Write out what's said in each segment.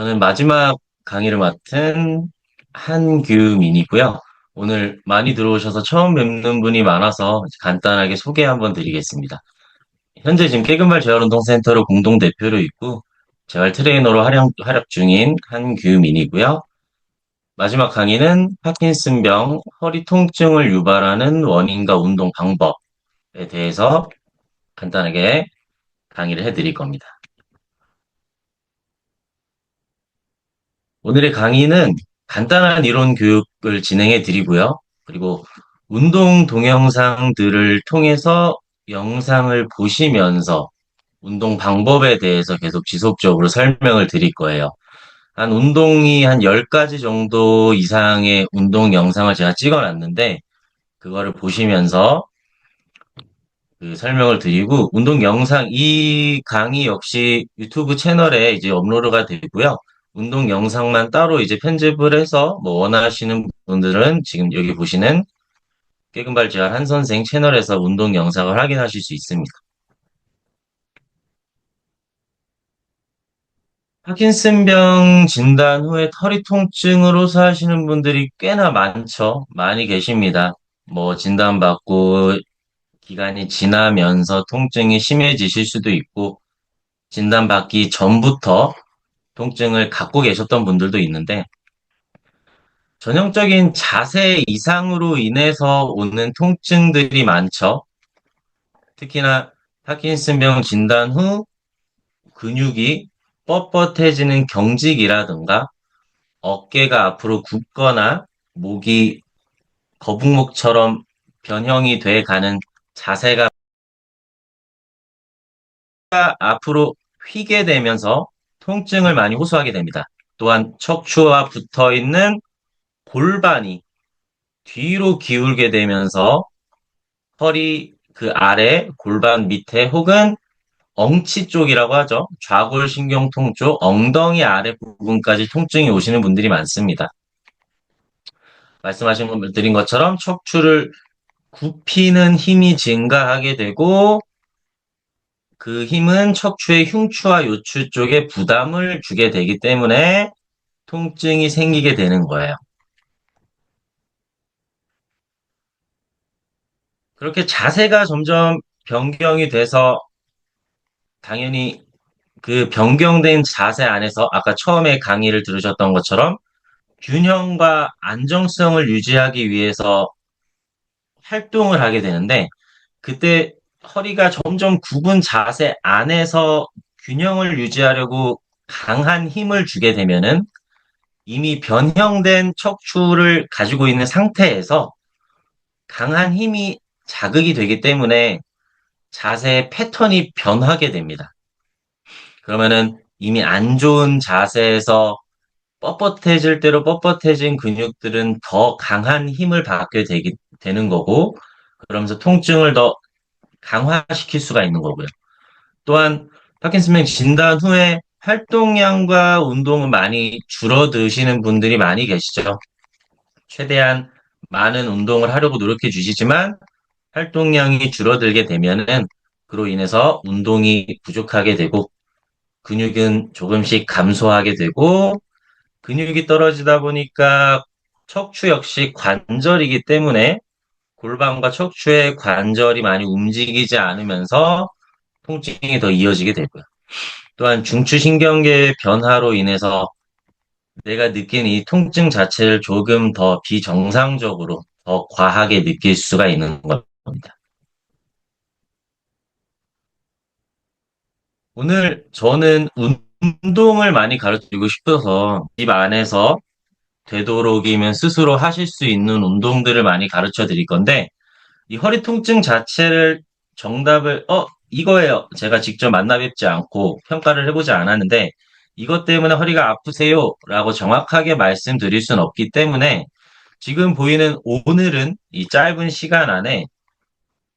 저는 마지막 강의를 맡은 한규민이고요. 오늘 많이 들어오셔서 처음 뵙는 분이 많아서 간단하게 소개 한번 드리겠습니다. 현재 지금 깨금발 재활운동센터로 공동 대표로 있고 재활 트레이너로 활약 중인 한규민이고요. 마지막 강의는 파킨슨병 허리 통증을 유발하는 원인과 운동 방법에 대해서 간단하게 강의를 해드릴 겁니다. 오늘의 강의는 간단한 이론 교육을 진행해 드리고요. 그리고 운동 동영상들을 통해서 영상을 보시면서 운동 방법에 대해서 계속 지속적으로 설명을 드릴 거예요. 운동이 한 10가지 정도 이상의 운동 영상을 제가 찍어 놨는데, 그거를 보시면서 그 설명을 드리고, 운동 영상, 이 강의 역시 유튜브 채널에 이제 업로드가 되고요. 운동 영상만 따로 이제 편집을 해서 뭐 원하시는 분들은 지금 여기 보시는 깨금발 재활 한 선생 채널에서 운동 영상을 확인하실 수 있습니다. 파킨슨병 진단 후에 허리 통증으로 사시는 분들이 꽤나 많죠. 많이 계십니다. 뭐 진단받고 기간이 지나면서 통증이 심해지실 수도 있고, 진단받기 전부터 통증을 갖고 계셨던 분들도 있는데, 전형적인 자세 이상으로 인해서 오는 통증들이 많죠. 특히나 파킨슨병 진단 후 근육이 뻣뻣해지는 경직이라든가 어깨가 앞으로 굽거나 목이 거북목처럼 변형이 돼 가는 자세가 앞으로 휘게 되면서 통증을 많이 호소하게 됩니다. 또한 척추와 붙어 있는 골반이 뒤로 기울게 되면서 허리 그 아래 골반 밑에 혹은 엉치 쪽이라고 하죠. 좌골신경통 쪽 엉덩이 아래 부분까지 통증이 오시는 분들이 많습니다. 말씀하신 분 드린 것처럼 척추를 굽히는 힘이 증가하게 되고 그 힘은 척추의 흉추와 요추 쪽에 부담을 주게 되기 때문에 통증이 생기게 되는 거예요. 그렇게 자세가 점점 변경이 돼서 당연히 그 변경된 자세 안에서 아까 처음에 강의를 들으셨던 것처럼 균형과 안정성을 유지하기 위해서 활동을 하게 되는데 그때 허리가 점점 굽은 자세 안에서 균형을 유지하려고 강한 힘을 주게 되면은 이미 변형된 척추를 가지고 있는 상태에서 강한 힘이 자극이 되기 때문에 자세의 패턴이 변하게 됩니다. 그러면은 이미 안 좋은 자세에서 뻣뻣해질 대로 뻣뻣해진 근육들은 더 강한 힘을 받게 되는 거고, 그러면서 통증을 더 강화시킬 수가 있는 거고요. 또한 파킨슨병 진단 후에 활동량과 운동을 많이 줄어드시는 분들이 많이 계시죠. 최대한 많은 운동을 하려고 노력해 주시지만 활동량이 줄어들게 되면은 그로 인해서 운동이 부족하게 되고 근육은 조금씩 감소하게 되고 근육이 떨어지다 보니까 척추 역시 관절이기 때문에 골반과 척추의 관절이 많이 움직이지 않으면서 통증이 더 이어지게 되고요. 또한 중추신경계의 변화로 인해서 내가 느끼는 이 통증 자체를 조금 더 비정상적으로 더 과하게 느낄 수가 있는 겁니다. 오늘 저는 운동을 많이 가르치고 싶어서 집 안에서 되도록이면 스스로 하실 수 있는 운동들을 많이 가르쳐 드릴 건데, 이 허리 통증 자체를 정답을, 이거예요. 제가 직접 만나 뵙지 않고 평가를 해보지 않았는데, 이것 때문에 허리가 아프세요? 라고 정확하게 말씀드릴 수는 없기 때문에, 지금 보이는 오늘은 이 짧은 시간 안에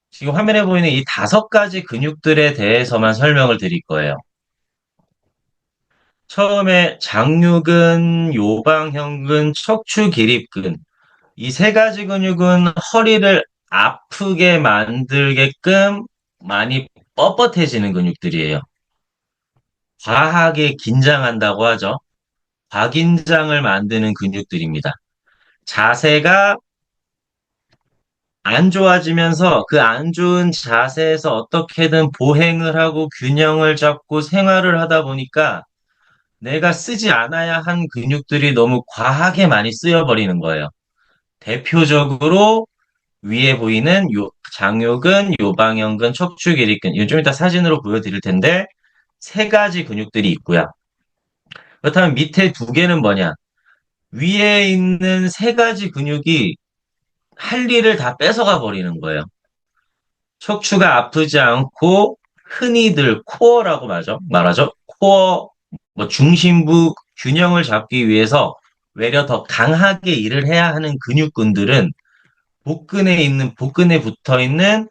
지금 화면에 보이는 이 5가지 근육들에 대해서만 설명을 드릴 거예요. 처음에 장유근, 요방형근, 척추기립근, 이 3가지 근육은 허리를 아프게 만들게끔 많이 뻣뻣해지는 근육들이에요. 과하게 긴장한다고 하죠. 곽인장을 만드는 근육들입니다. 자세가 안 좋아지면서 그 안 좋은 자세에서 어떻게든 보행을 하고 균형을 잡고 생활을 하다 보니까 내가 쓰지 않아야 한 근육들이 너무 과하게 많이 쓰여버리는 거예요. 대표적으로 위에 보이는 장요근, 요방형근, 척추기립근. 요즘 이따 사진으로 보여드릴 텐데 세 가지 근육들이 있고요. 그렇다면 밑에 두 개는 뭐냐? 위에 있는 세 가지 근육이 할 일을 다 뺏어가 버리는 거예요. 척추가 아프지 않고 흔히들 코어라고 말하죠. 코어, 뭐 중심부 균형을 잡기 위해서 외려 더 강하게 일을 해야 하는 근육군들은 복근에 붙어 있는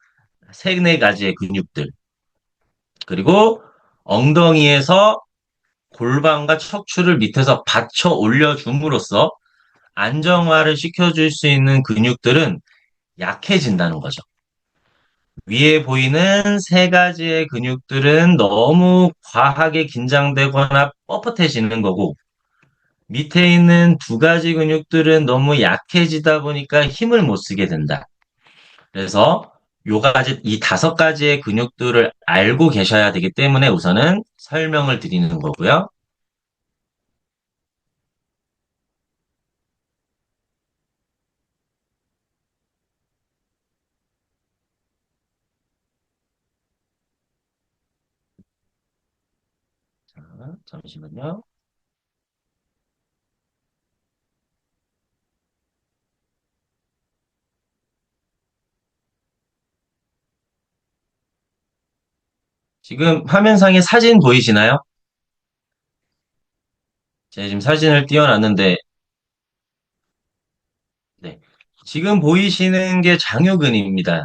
세네 가지의 근육들, 그리고 엉덩이에서 골반과 척추를 밑에서 받쳐 올려줌으로써 안정화를 시켜줄 수 있는 근육들은 약해진다는 거죠. 위에 보이는 세 가지의 근육들은 너무 과하게 긴장되거나 뻣뻣해지는 거고, 밑에 있는 두 가지 근육들은 너무 약해지다 보니까 힘을 못 쓰게 된다. 그래서 이 다섯 가지의 근육들을 알고 계셔야 되기 때문에 우선은 설명을 드리는 거고요. 자, 잠시만요. 지금 화면상에 사진 보이시나요? 제가 지금 사진을 띄워놨는데, 네. 지금 보이시는 게 장요근입니다.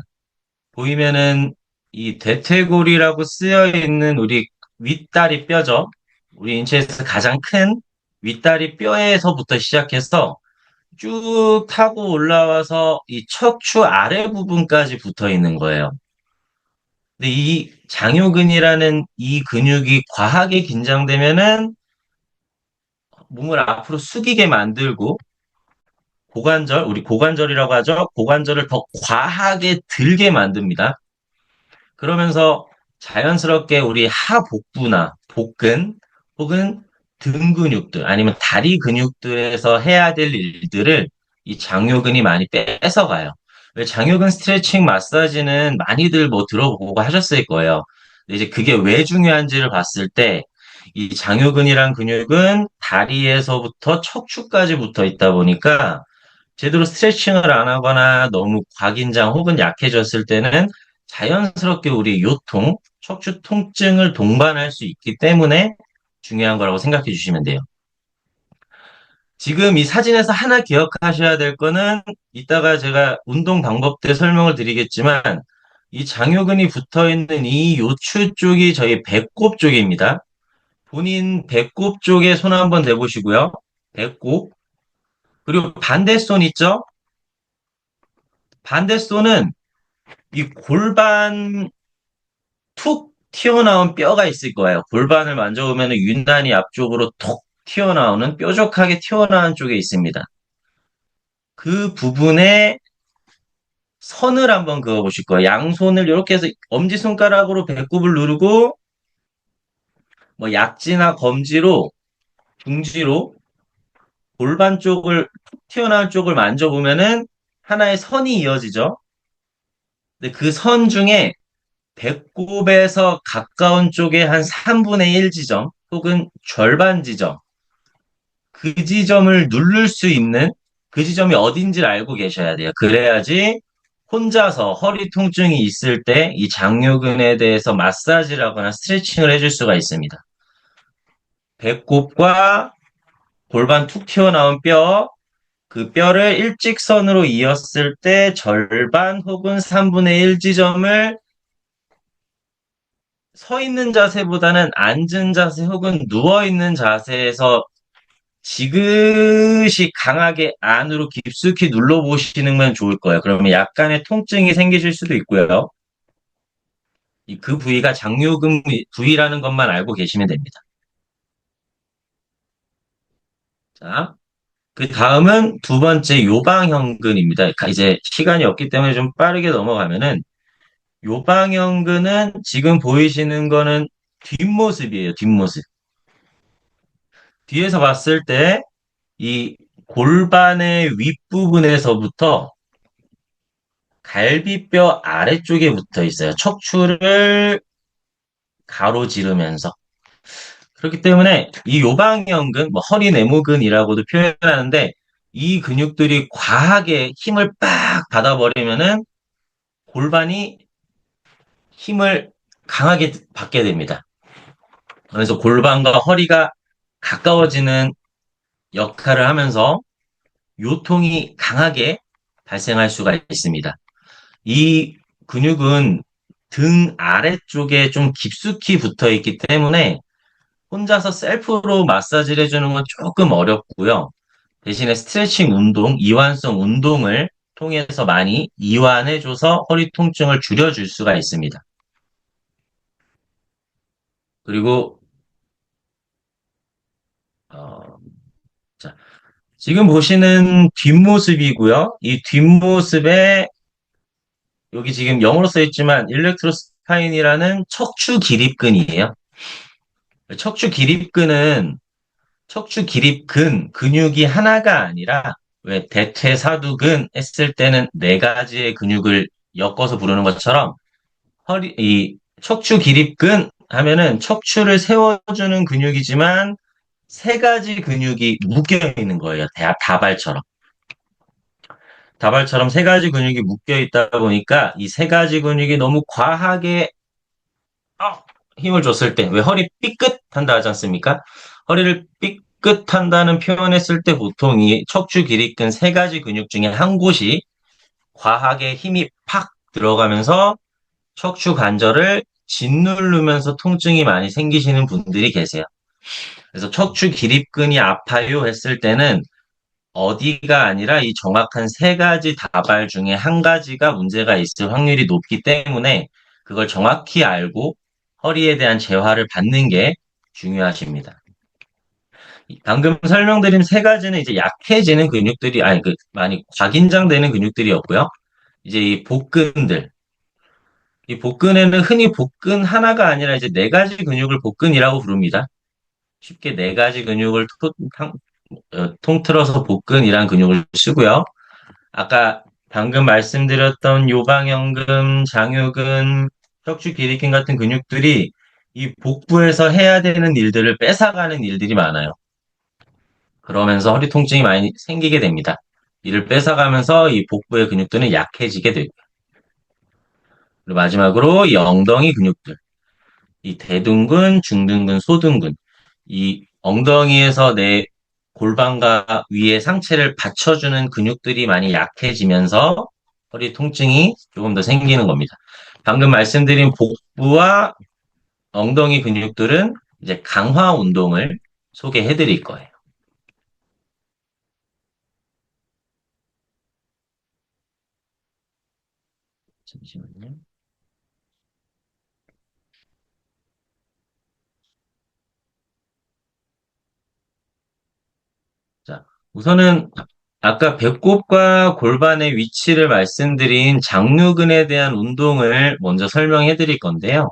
보이면은 이 대퇴골이라고 쓰여 있는 우리 윗다리 뼈죠. 우리 인체에서 가장 큰 윗다리 뼈에서부터 시작해서 쭉 타고 올라와서 이 척추 아래 부분까지 붙어 있는 거예요. 근데 이 장요근이라는 이 근육이 과하게 긴장되면은 몸을 앞으로 숙이게 만들고 우리 고관절이라고 하죠. 고관절을 더 과하게 들게 만듭니다. 그러면서 자연스럽게 우리 하복부나 복근 혹은 등 근육들 아니면 다리 근육들에서 해야 될 일들을 이 장요근이 많이 뺏어가요. 왜 장요근 스트레칭 마사지는 많이들 뭐 들어보고 하셨을 거예요. 근데 이제 그게 왜 중요한지를 봤을 때 이 장요근이란 근육은 다리에서부터 척추까지 붙어 있다 보니까 제대로 스트레칭을 안 하거나 너무 과긴장 혹은 약해졌을 때는 자연스럽게 우리 요통, 척추 통증을 동반할 수 있기 때문에 중요한 거라고 생각해 주시면 돼요. 지금 이 사진에서 하나 기억하셔야 될 거는 이따가 제가 운동 방법 때 설명을 드리겠지만 이 장요근이 붙어 있는 이 요추 쪽이 저희 배꼽 쪽입니다. 본인 배꼽 쪽에 손 한번 대보시고요. 배꼽. 그리고 반대손 있죠? 반대손은 이 골반 툭 튀어나온 뼈가 있을 거예요. 골반을 만져보면 유난히 앞쪽으로 톡 튀어나오는 뾰족하게 튀어나온 쪽에 있습니다. 그 부분에 선을 한번 그어보실 거예요. 양손을 이렇게 해서 엄지손가락으로 배꼽을 누르고 뭐 약지나 검지로 중지로 골반 쪽을 툭 튀어나온 쪽을 만져보면은 하나의 선이 이어지죠. 근데 그 선 중에 배꼽에서 가까운 쪽에 한 3분의 1 지점 혹은 절반 지점 그 지점을 누를 수 있는 그 지점이 어딘지를 알고 계셔야 돼요. 그래야지 혼자서 허리 통증이 있을 때 이 장요근에 대해서 마사지를 하거나 스트레칭을 해줄 수가 있습니다. 배꼽과 골반 툭 튀어나온 뼈, 그 뼈를 일직선으로 이었을 때 절반 혹은 3분의 1 지점을 서 있는 자세보다는 앉은 자세 혹은 누워 있는 자세에서 지그시 강하게 안으로 깊숙이 눌러보시는 건 좋을 거예요. 그러면 약간의 통증이 생기실 수도 있고요. 그 부위가 장요근 부위라는 것만 알고 계시면 됩니다. 자, 그 다음은 두 번째 요방형근입니다. 이제 시간이 없기 때문에 좀 빠르게 넘어가면은 요방형근은 지금 보이시는 거는 뒷모습이에요. 뒷모습. 뒤에서 봤을 때 이 골반의 윗부분에서부터 갈비뼈 아래쪽에 붙어 있어요. 척추를 가로지르면서. 그렇기 때문에 이 요방형근, 뭐 허리 내무근이라고도 표현하는데 이 근육들이 과하게 힘을 빡 받아버리면은 골반이 힘을 강하게 받게 됩니다. 그래서 골반과 허리가 가까워지는 역할을 하면서 요통이 강하게 발생할 수가 있습니다. 이 근육은 등 아래쪽에 좀 깊숙이 붙어 있기 때문에 혼자서 셀프로 마사지를 해주는 건 조금 어렵고요. 대신에 스트레칭 운동, 이완성 운동을 통해서 많이 이완해줘서 허리 통증을 줄여줄 수가 있습니다. 그리고 어, 자, 지금 보시는 뒷모습이고요. 이 뒷모습에 여기 지금 영어로 써 있지만 일렉트로스파인이라는 척추 기립근이에요. 척추 기립근은 척추 기립근 근육이 하나가 아니라 왜 대퇴사두근 했을 때는 네 가지의 근육을 엮어서 부르는 것처럼 이 척추 기립근 하면은 척추를 세워주는 근육이지만 세 가지 근육이 묶여 있는 거예요. 다발처럼. 다발처럼 세 가지 근육이 묶여 있다 보니까 이 세 가지 근육이 너무 과하게 아! 힘을 줬을 때, 왜 허리 삐끗한다 하지 않습니까? 허리를 삐끗한다는 표현을 쓸 때 보통 이 척추 기립근 세 가지 근육 중에 한 곳이 과하게 힘이 팍 들어가면서 척추 관절을 짓누르면서 통증이 많이 생기시는 분들이 계세요. 그래서 척추 기립근이 아파요 했을 때는 어디가 아니라 이 정확한 세 가지 다발 중에 한 가지가 문제가 있을 확률이 높기 때문에 그걸 정확히 알고 허리에 대한 재활을 받는 게 중요하십니다. 방금 설명드린 세 가지는 이제 약해지는 근육들이, 아니, 많이 과긴장되는 근육들이었고요. 이제 이 복근들. 이 복근에는 흔히 복근 하나가 아니라 이제 네 가지 근육을 복근이라고 부릅니다. 쉽게 네 가지 근육을 통틀어서 복근이라는 근육을 쓰고요. 아까 방금 말씀드렸던 요방형근, 장요근, 척추 기립근 같은 근육들이 이 복부에서 해야 되는 일들을 뺏어가는 일들이 많아요. 그러면서 허리 통증이 많이 생기게 됩니다. 이를 뺏어가면서 이 복부의 근육들은 약해지게 되고. 그리고 마지막으로 이 엉덩이 근육들, 이 대둔근, 중둔근, 소둔근, 이 엉덩이에서 내 골반과 위의 상체를 받쳐주는 근육들이 많이 약해지면서 허리 통증이 조금 더 생기는 겁니다. 방금 말씀드린 복부와 엉덩이 근육들은 이제 강화 운동을 소개해 드릴 거예요. 잠시만요. 자, 우선은 아까 배꼽과 골반의 위치를 말씀드린 장류근에 대한 운동을 먼저 설명해 드릴 건데요.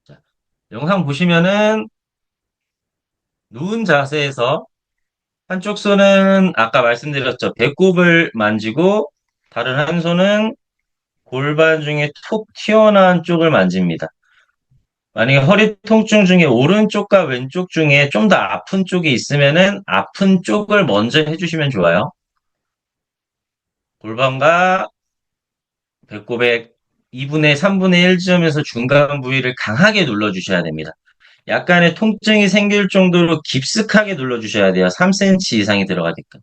자, 영상 보시면은 누운 자세에서 한쪽 손은 아까 말씀드렸죠. 배꼽을 만지고 다른 한 손은 골반 중에 톡 튀어나온 쪽을 만집니다. 만약에 허리 통증 중에 오른쪽과 왼쪽 중에 좀 더 아픈 쪽이 있으면은 아픈 쪽을 먼저 해주시면 좋아요. 골반과 배꼽의 2분의 3분의 1 지점에서 중간 부위를 강하게 눌러주셔야 됩니다. 약간의 통증이 생길 정도로 깊숙하게 눌러주셔야 돼요. 3cm 이상이 들어가게끔.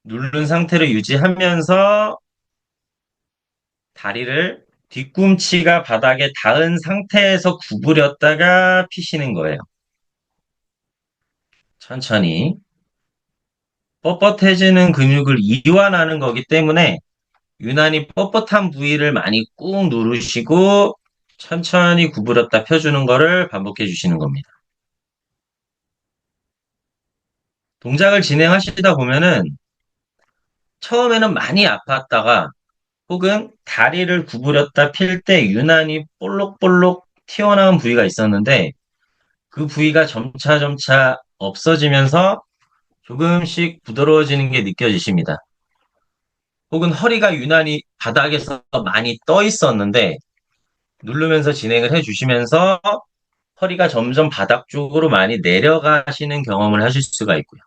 누른 상태로 유지하면서 다리를 뒤꿈치가 바닥에 닿은 상태에서 구부렸다가 피시는 거예요. 천천히. 뻣뻣해지는 근육을 이완하는 거기 때문에 유난히 뻣뻣한 부위를 많이 꾹 누르시고 천천히 구부렸다 펴주는 거를 반복해 주시는 겁니다. 동작을 진행하시다 보면은 처음에는 많이 아팠다가 혹은 다리를 구부렸다 필 때 유난히 볼록볼록 튀어나온 부위가 있었는데 그 부위가 점차 없어지면서 조금씩 부드러워지는 게 느껴지십니다. 혹은 허리가 유난히 바닥에서 많이 떠 있었는데 누르면서 진행을 해 주시면서 허리가 점점 바닥 쪽으로 많이 내려가시는 경험을 하실 수가 있고요.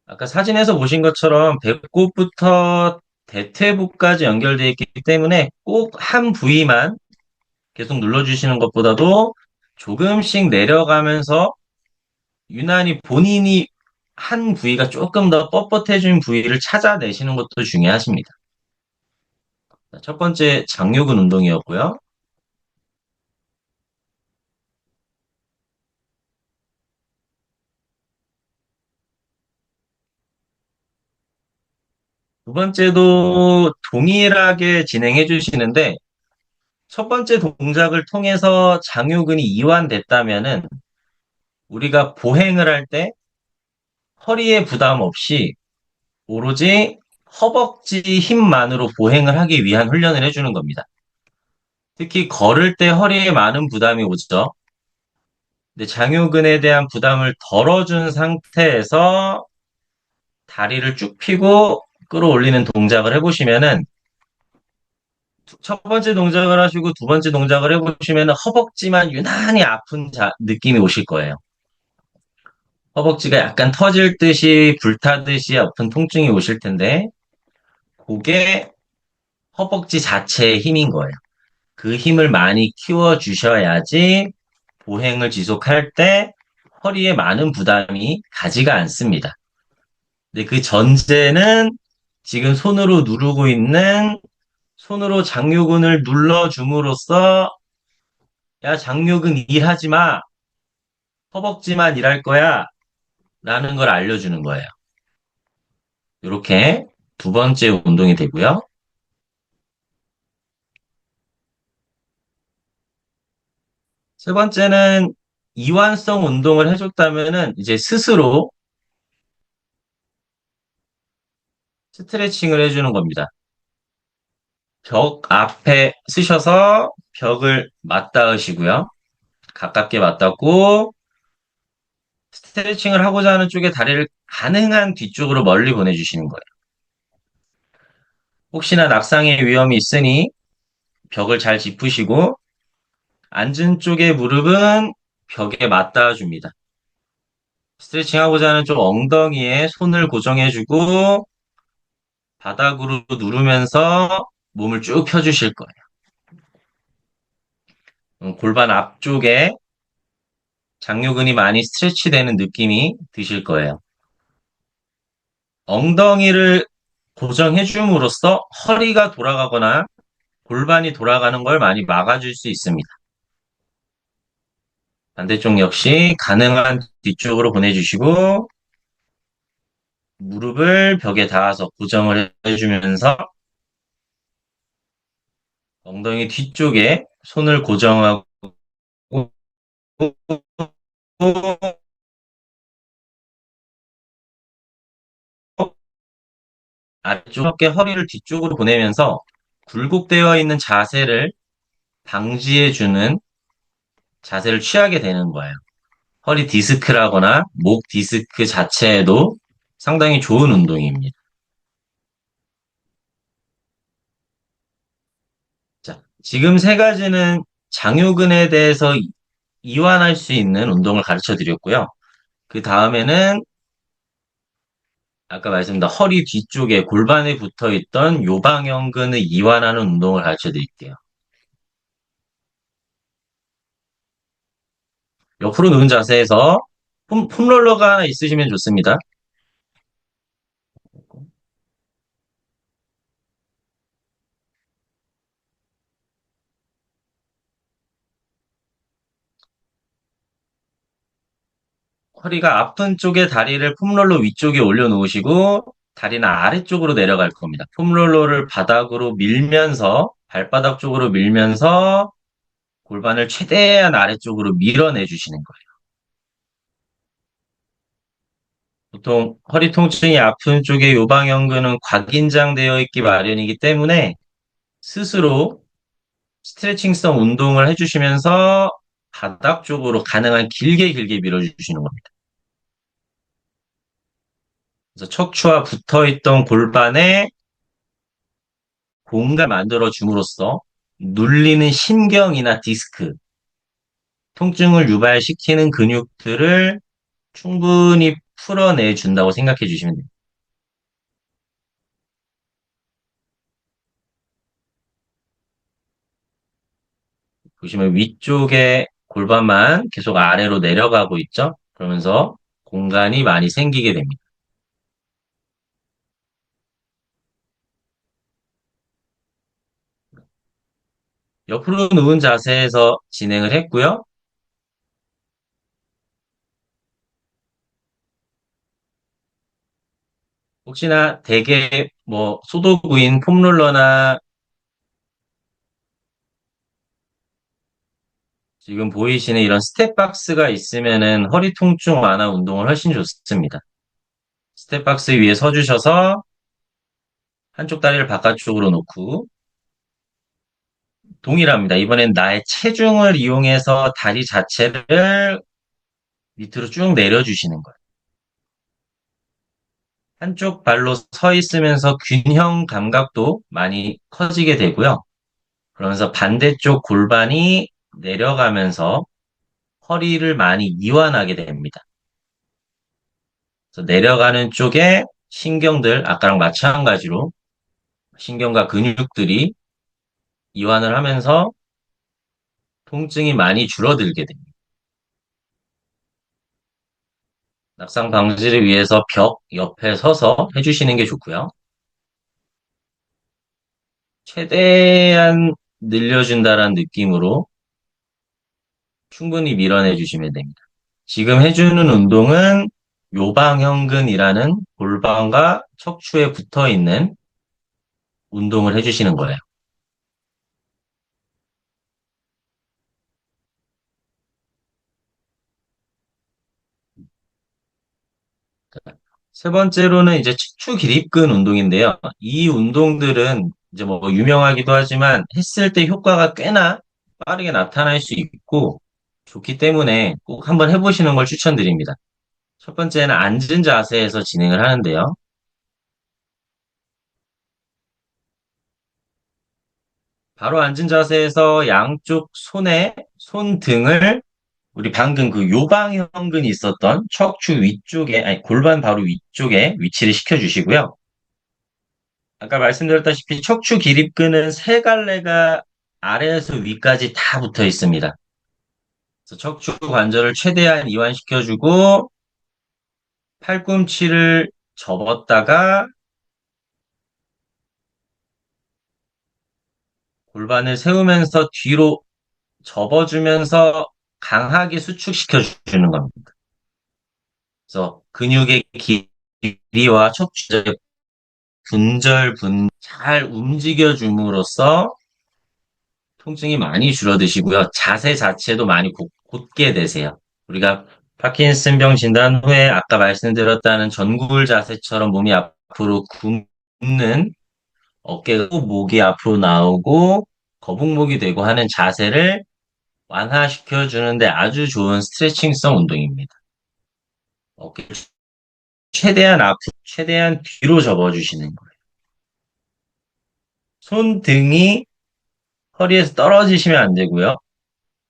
아까 사진에서 보신 것처럼 배꼽부터 대퇴부까지 연결되어 있기 때문에 꼭 한 부위만 계속 눌러주시는 것보다도 조금씩 내려가면서 유난히 본인이 한 부위가 조금 더 뻣뻣해진 부위를 찾아내시는 것도 중요하십니다. 첫 번째 장요근 운동이었고요. 두 번째도 동일하게 진행해 주시는데 첫 번째 동작을 통해서 장요근이 이완됐다면은 우리가 보행을 할 때 허리에 부담 없이 오로지 허벅지 힘만으로 보행을 하기 위한 훈련을 해주는 겁니다. 특히 걸을 때 허리에 많은 부담이 오죠. 근데 장요근에 대한 부담을 덜어준 상태에서 다리를 쭉 펴고 끌어올리는 동작을 해보시면은 첫 번째 동작을 하시고 두 번째 동작을 해보시면은 허벅지만 유난히 아픈 느낌이 오실 거예요. 허벅지가 약간 터질 듯이 불타듯이 아픈 통증이 오실 텐데 그게 허벅지 자체의 힘인 거예요. 그 힘을 많이 키워 주셔야지 보행을 지속할 때 허리에 많은 부담이 가지가 않습니다. 근데 그 전제는 지금 손으로 누르고 있는 손으로 장요근을 눌러줌으로써 야, 장요근 일하지 마. 허벅지만 일할 거야. 라는 걸 알려주는 거예요. 이렇게 두 번째 운동이 되고요. 세 번째는 이완성 운동을 해줬다면은 이제 스스로 스트레칭을 해주는 겁니다. 벽 앞에 쓰셔서 벽을 맞닿으시고요. 가깝게 맞닿고 스트레칭을 하고자 하는 쪽에 다리를 가능한 뒤쪽으로 멀리 보내주시는 거예요. 혹시나 낙상의 위험이 있으니 벽을 잘 짚으시고 앉은 쪽의 무릎은 벽에 맞닿아 줍니다. 스트레칭 하고자 하는 쪽 엉덩이에 손을 고정해주고 바닥으로 누르면서 몸을 쭉 펴주실 거예요. 골반 앞쪽에 장요근이 많이 스트레치 되는 느낌이 드실 거예요. 엉덩이를 고정해줌으로써 허리가 돌아가거나 골반이 돌아가는 걸 많이 막아줄 수 있습니다. 반대쪽 역시 가능한 뒤쪽으로 보내주시고 무릎을 벽에 닿아서 고정을 해주면서 엉덩이 뒤쪽에 손을 고정하고 아래쪽에 허리를 뒤쪽으로 보내면서 굴곡되어 있는 자세를 방지해주는 자세를 취하게 되는 거예요. 허리 디스크라거나 목 디스크 자체에도 상당히 좋은 운동입니다. 자, 지금 세 가지는 장요근에 대해서 이완할 수 있는 운동을 가르쳐 드렸고요. 그 다음에는 아까 말씀드린 허리 뒤쪽에 골반에 붙어 있던 요방형근을 이완하는 운동을 가르쳐 드릴게요. 옆으로 누운 자세에서 폼롤러가 하나 있으시면 좋습니다. 허리가 아픈 쪽에 다리를 폼롤러 위쪽에 올려놓으시고 다리는 아래쪽으로 내려갈 겁니다. 폼롤러를 바닥으로 밀면서 발바닥 쪽으로 밀면서 골반을 최대한 아래쪽으로 밀어내 주시는 거예요. 보통 허리 통증이 아픈 쪽에 요방형근은 과긴장되어 있기 마련이기 때문에 스스로 스트레칭성 운동을 해주시면서 바닥 쪽으로 가능한 길게 길게 밀어주시는 겁니다. 그래서 척추와 붙어 있던 골반에 공간을 만들어 줌으로써 눌리는 신경이나 디스크, 통증을 유발시키는 근육들을 충분히 풀어내 준다고 생각해 주시면 됩니다. 보시면 위쪽에 골반만 계속 아래로 내려가고 있죠? 그러면서 공간이 많이 생기게 됩니다. 옆으로 누운 자세에서 진행을 했고요. 혹시나 대개 뭐 소도구인 폼롤러나 지금 보이시는 이런 스텝박스가 있으면은 허리 통증 완화 운동을 훨씬 좋습니다. 스텝박스 위에 서주셔서 한쪽 다리를 바깥쪽으로 놓고 동일합니다. 이번엔 나의 체중을 이용해서 다리 자체를 밑으로 쭉 내려주시는 거예요. 한쪽 발로 서 있으면서 균형 감각도 많이 커지게 되고요. 그러면서 반대쪽 골반이 내려가면서 허리를 많이 이완하게 됩니다. 그래서 내려가는 쪽에 신경들, 아까랑 마찬가지로 신경과 근육들이 이완을 하면서 통증이 많이 줄어들게 됩니다. 낙상 방지를 위해서 벽 옆에 서서 해주시는 게 좋고요. 최대한 늘려준다는 느낌으로 충분히 밀어내 주시면 됩니다. 지금 해주는 운동은 요방형근이라는 골반과 척추에 붙어 있는 운동을 해주시는 거예요. 세 번째로는 이제 척추 기립근 운동인데요. 이 운동들은 이제 뭐 유명하기도 하지만 했을 때 효과가 꽤나 빠르게 나타날 수 있고 좋기 때문에 꼭 한번 해보시는 걸 추천드립니다. 첫 번째는 앉은 자세에서 진행을 하는데요. 바로 앉은 자세에서 양쪽 손등을 우리 방금 그 요방형근이 있었던 척추 위쪽에, 아니, 골반 바로 위쪽에 위치를 시켜주시고요. 아까 말씀드렸다시피 척추 기립근은 세 갈래가 아래에서 위까지 다 붙어 있습니다. 그래서 척추 관절을 최대한 이완시켜주고 팔꿈치를 접었다가 골반을 세우면서 뒤로 접어주면서 강하게 수축시켜 주는 겁니다. 그래서 근육의 길이와 척추의 잘 움직여 줌으로써 통증이 많이 줄어드시고요. 자세 자체도 많이 곧게 되세요. 우리가 파킨슨병 진단 후에 아까 말씀드렸다는 전굴 자세처럼 몸이 앞으로 굽는 어깨가 목이 앞으로 나오고 거북목이 되고 하는 자세를 완화시켜 주는데 아주 좋은 스트레칭성 운동입니다. 어깨를 최대한 뒤로 접어주시는 거예요. 손등이 허리에서 떨어지시면 안 되고요.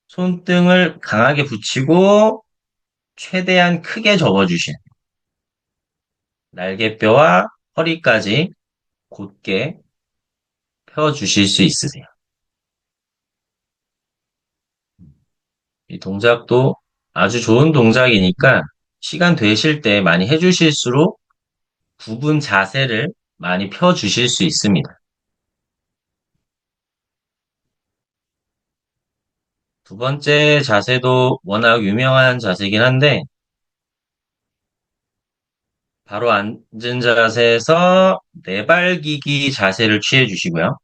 손등을 강하게 붙이고 최대한 크게 접어주시는 날개뼈와 허리까지 곧게 펴주실 수 있으세요. 이 동작도 아주 좋은 동작이니까 시간 되실 때 많이 해주실수록 굽은 자세를 많이 펴주실 수 있습니다. 두 번째 자세도 워낙 유명한 자세이긴 한데 바로 앉은 자세에서 내발기기 자세를 취해 주시고요.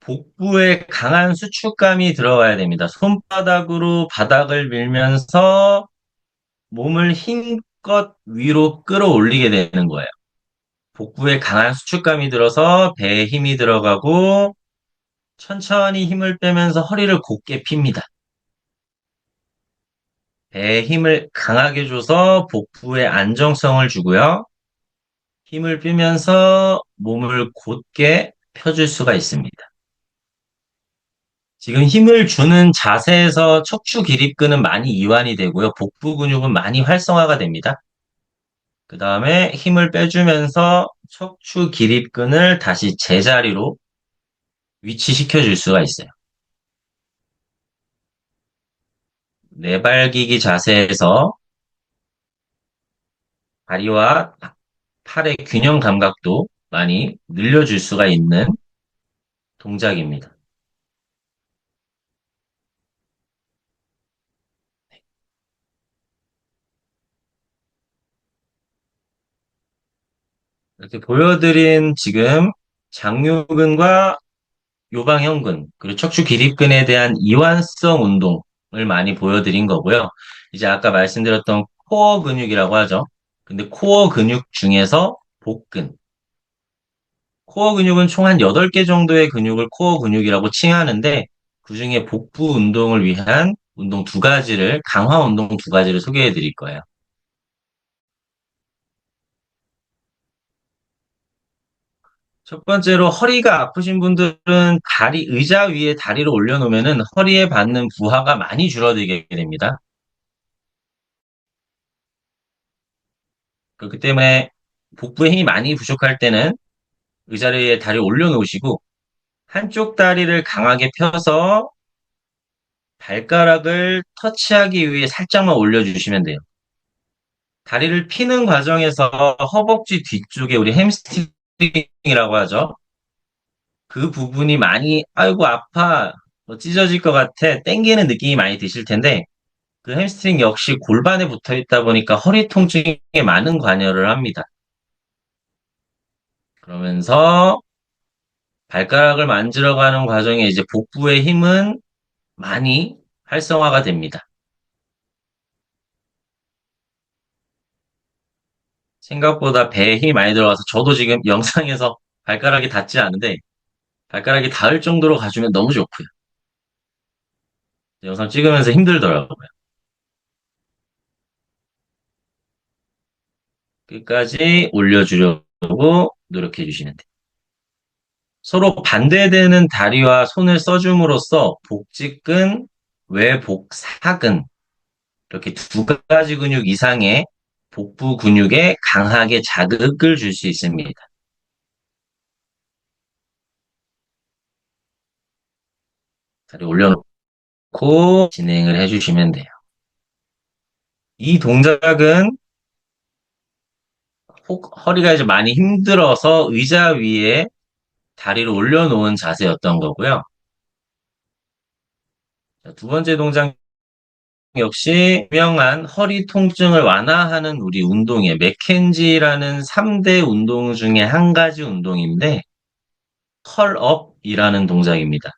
복부에 강한 수축감이 들어가야 됩니다. 손바닥으로 바닥을 밀면서 몸을 힘껏 위로 끌어올리게 되는 거예요. 복부에 강한 수축감이 들어서 배에 힘이 들어가고 천천히 힘을 빼면서 허리를 곧게 핍니다. 배에 힘을 강하게 줘서 복부에 안정성을 주고요. 힘을 빼면서 몸을 곧게 펴줄 수가 있습니다. 지금 힘을 주는 자세에서 척추 기립근은 많이 이완이 되고요. 복부 근육은 많이 활성화가 됩니다. 그 다음에 힘을 빼주면서 척추 기립근을 다시 제자리로 위치시켜 줄 수가 있어요. 내발기기 자세에서 다리와 팔의 균형 감각도 많이 늘려줄 수가 있는 동작입니다. 이렇게 보여드린 지금 장요근과 요방형근, 그리고 척추 기립근에 대한 이완성 운동을 많이 보여드린 거고요. 이제 아까 말씀드렸던 코어 근육이라고 하죠. 근데 코어 근육 중에서 복근. 코어 근육은 총 한 8개 정도의 근육을 코어 근육이라고 칭하는데, 그중에 복부 운동을 위한 운동 두 가지를, 강화 운동 두 가지를 소개해 드릴 거예요. 첫 번째로 허리가 아프신 분들은 의자 위에 다리를 올려놓으면은 허리에 받는 부하가 많이 줄어들게 됩니다. 그렇기 때문에 복부에 힘이 많이 부족할 때는 의자 위에 다리를 올려놓으시고 한쪽 다리를 강하게 펴서 발가락을 터치하기 위해 살짝만 올려주시면 돼요. 다리를 피는 과정에서 허벅지 뒤쪽에 우리 햄스트링이라고 하죠. 그 부분이 많이 아이고 아파 뭐 찢어질 것 같아 땡기는 느낌이 많이 드실 텐데 그 햄스트링 역시 골반에 붙어 있다 보니까 허리 통증에 많은 관여를 합니다. 그러면서 발가락을 만들어가는 과정에 이제 복부의 힘은 많이 활성화가 됩니다. 생각보다 배에 힘이 많이 들어가서 저도 지금 영상에서 발가락이 닿지 않은데 발가락이 닿을 정도로 가주면 너무 좋고요. 영상 찍으면서 힘들더라고요. 끝까지 올려주려고 노력해 주시면 돼요. 서로 반대되는 다리와 손을 써줌으로써 복직근, 외복사근 이렇게 두 가지 근육 이상의 복부 근육에 강하게 자극을 줄 수 있습니다. 다리 올려놓고 진행을 해주시면 돼요. 이 동작은 허리가 이제 많이 힘들어서 의자 위에 다리를 올려놓은 자세였던 거고요. 두 번째 동작 역시 유명한 허리 통증을 완화하는 우리 운동이에요. 맥켄지라는 3대 운동 중에 한 가지 운동인데 컬업이라는 동작입니다.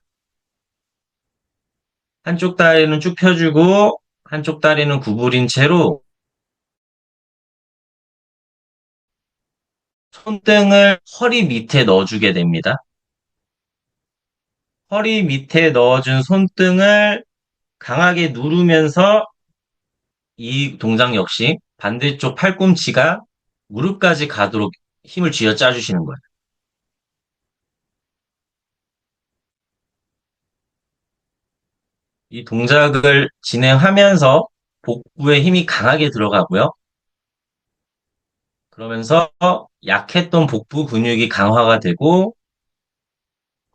한쪽 다리는 쭉 펴주고 한쪽 다리는 구부린 채로 손등을 허리 밑에 넣어주게 됩니다. 허리 밑에 넣어준 손등을 강하게 누르면서 이 동작 역시 반대쪽 팔꿈치가 무릎까지 가도록 힘을 쥐어 짜주시는 거예요. 이 동작을 진행하면서 복부에 힘이 강하게 들어가고요. 그러면서 약했던 복부 근육이 강화가 되고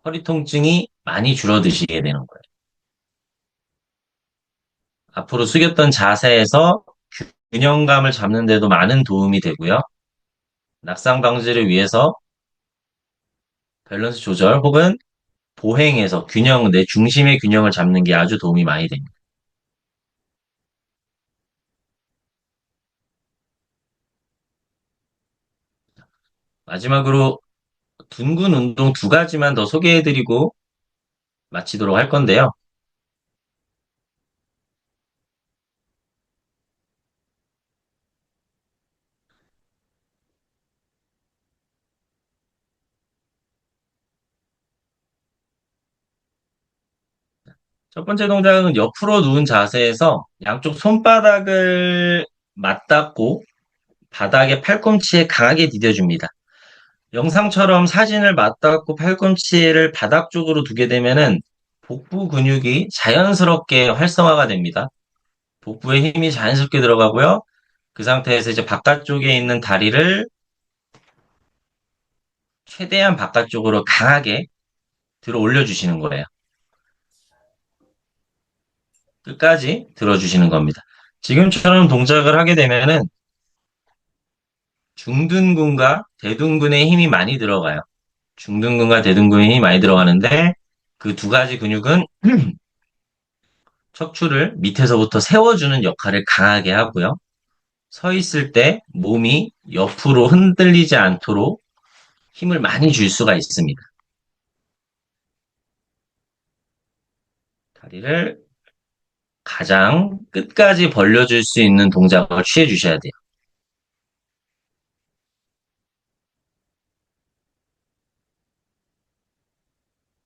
허리 통증이 많이 줄어드시게 되는 거예요. 앞으로 숙였던 자세에서 균형감을 잡는 데도 많은 도움이 되고요. 낙상 방지를 위해서 밸런스 조절 혹은 보행에서 내 중심의 균형을 잡는 게 아주 도움이 많이 됩니다. 마지막으로 둔근 운동 두 가지만 더 소개해드리고 마치도록 할 건데요. 첫 번째 동작은 옆으로 누운 자세에서 양쪽 손바닥을 맞닿고 바닥에 팔꿈치에 강하게 디뎌줍니다. 영상처럼 사진을 맞닿고 팔꿈치를 바닥 쪽으로 두게 되면은 복부 근육이 자연스럽게 활성화가 됩니다. 복부에 힘이 자연스럽게 들어가고요. 그 상태에서 이제 바깥쪽에 있는 다리를 최대한 바깥쪽으로 강하게 들어 올려주시는 거예요. 끝까지 들어주시는 겁니다. 지금처럼 동작을 하게 되면은 중둔근과 대둔근에 힘이 많이 들어가요. 중둔근과 대둔근에 힘이 많이 들어가는데 그 두 가지 근육은 척추를 밑에서부터 세워주는 역할을 강하게 하고요. 서 있을 때 몸이 옆으로 흔들리지 않도록 힘을 많이 줄 수가 있습니다. 다리를 가장 끝까지 벌려줄 수 있는 동작을 취해 주셔야 돼요.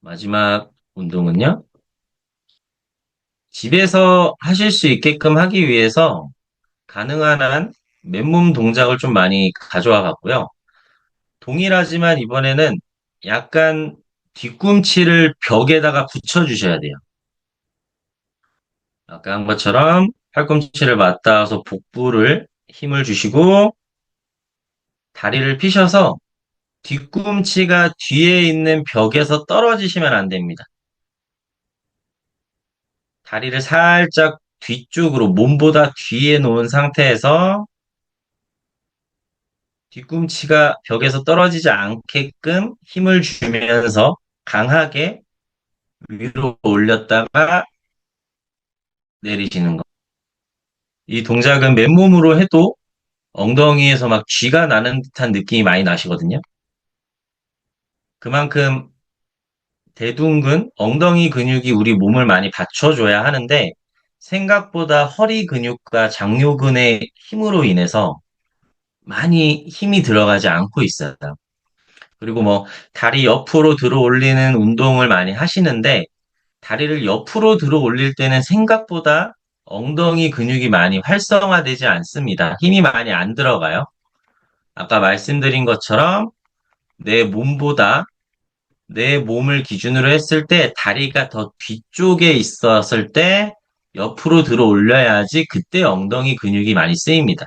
마지막 운동은요. 집에서 하실 수 있게끔 하기 위해서 가능한 한 맨몸 동작을 좀 많이 가져와 봤고요. 동일하지만 이번에는 약간 뒤꿈치를 벽에다가 붙여 주셔야 돼요. 아까 한 것처럼 팔꿈치를 맞닿아서 복부를 힘을 주시고 다리를 피셔서 뒤꿈치가 뒤에 있는 벽에서 떨어지시면 안 됩니다. 다리를 살짝 뒤쪽으로 몸보다 뒤에 놓은 상태에서 뒤꿈치가 벽에서 떨어지지 않게끔 힘을 주면서 강하게 위로 올렸다가 내리시는 거. 이 동작은 맨몸으로 해도 엉덩이에서 막 쥐가 나는 듯한 느낌이 많이 나시거든요. 그만큼 대둔근, 엉덩이 근육이 우리 몸을 많이 받쳐줘야 하는데 생각보다 허리 근육과 장요근의 힘으로 인해서 많이 힘이 들어가지 않고 있어요. 그리고 뭐 다리 옆으로 들어 올리는 운동을 많이 하시는데 다리를 옆으로 들어 올릴 때는 생각보다 엉덩이 근육이 많이 활성화되지 않습니다. 힘이 많이 안 들어가요. 아까 말씀드린 것처럼 내 몸보다 내 몸을 기준으로 했을 때 다리가 더 뒤쪽에 있었을 때 옆으로 들어 올려야지 그때 엉덩이 근육이 많이 쓰입니다.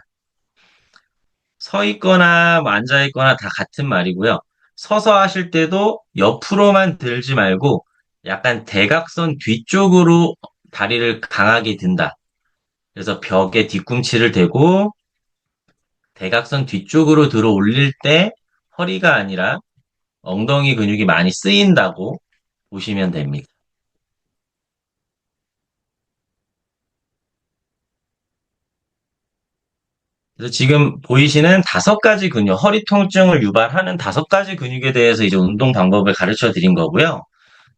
서 있거나 뭐 앉아 있거나 다 같은 말이고요. 서서 하실 때도 옆으로만 들지 말고 약간 대각선 뒤쪽으로 다리를 강하게 든다. 그래서 벽에 뒤꿈치를 대고 대각선 뒤쪽으로 들어 올릴 때 허리가 아니라 엉덩이 근육이 많이 쓰인다고 보시면 됩니다. 그래서 지금 보이시는 다섯 가지 근육, 허리 통증을 유발하는 다섯 가지 근육에 대해서 이제 운동 방법을 가르쳐 드린 거고요.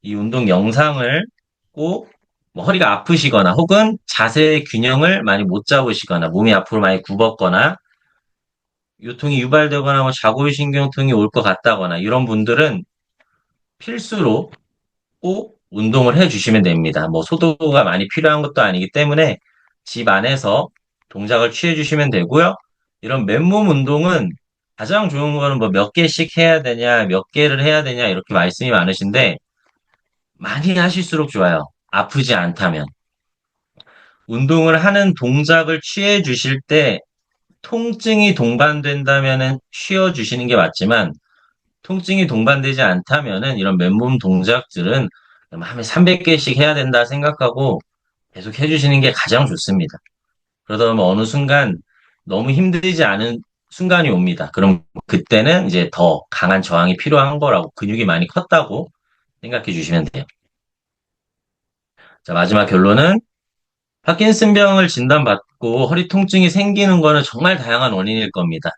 이 운동 영상을 꼭 뭐 허리가 아프시거나 혹은 자세의 균형을 많이 못 잡으시거나 몸이 앞으로 많이 굽었거나 요통이 유발되거나 뭐 자골신경통이 올 것 같다거나 이런 분들은 필수로 꼭 운동을 해 주시면 됩니다. 뭐 소도가 많이 필요한 것도 아니기 때문에 집 안에서 동작을 취해 주시면 되고요. 이런 맨몸 운동은 가장 좋은 거는 뭐 몇 개씩 해야 되냐, 몇 개를 해야 되냐 이렇게 말씀이 많으신데 많이 하실수록 좋아요. 아프지 않다면. 운동을 하는 동작을 취해 주실 때 통증이 동반된다면은 쉬어 주시는 게 맞지만 통증이 동반되지 않다면은 이런 맨몸 동작들은 하루에 300개씩 해야 된다 생각하고 계속 해주시는 게 가장 좋습니다. 그러다 보면 어느 순간 너무 힘들지 않은 순간이 옵니다. 그럼 그때는 이제 더 강한 저항이 필요한 거라고 근육이 많이 컸다고 생각해 주시면 돼요. 자, 마지막 결론은 파킨슨병을 진단받고 허리 통증이 생기는 거는 정말 다양한 원인일 겁니다.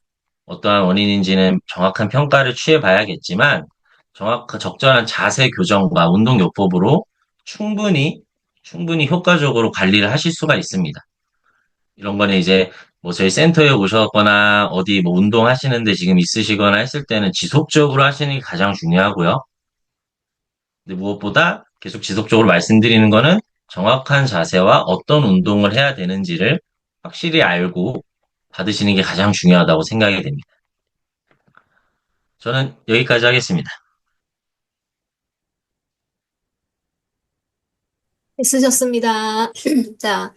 어떠한 원인인지는 정확한 평가를 취해 봐야겠지만, 적절한 자세 교정과 운동 요법으로 충분히, 충분히 효과적으로 관리를 하실 수가 있습니다. 이런 거는 이제 뭐 저희 센터에 오셨거나 어디 뭐 운동하시는데 지금 있으시거나 했을 때는 지속적으로 하시는 게 가장 중요하고요. 근데 무엇보다 계속 지속적으로 말씀드리는 거는 정확한 자세와 어떤 운동을 해야 되는지를 확실히 알고 받으시는 게 가장 중요하다고 생각이 됩니다. 저는 여기까지 하겠습니다. 쓰셨습니다. 자,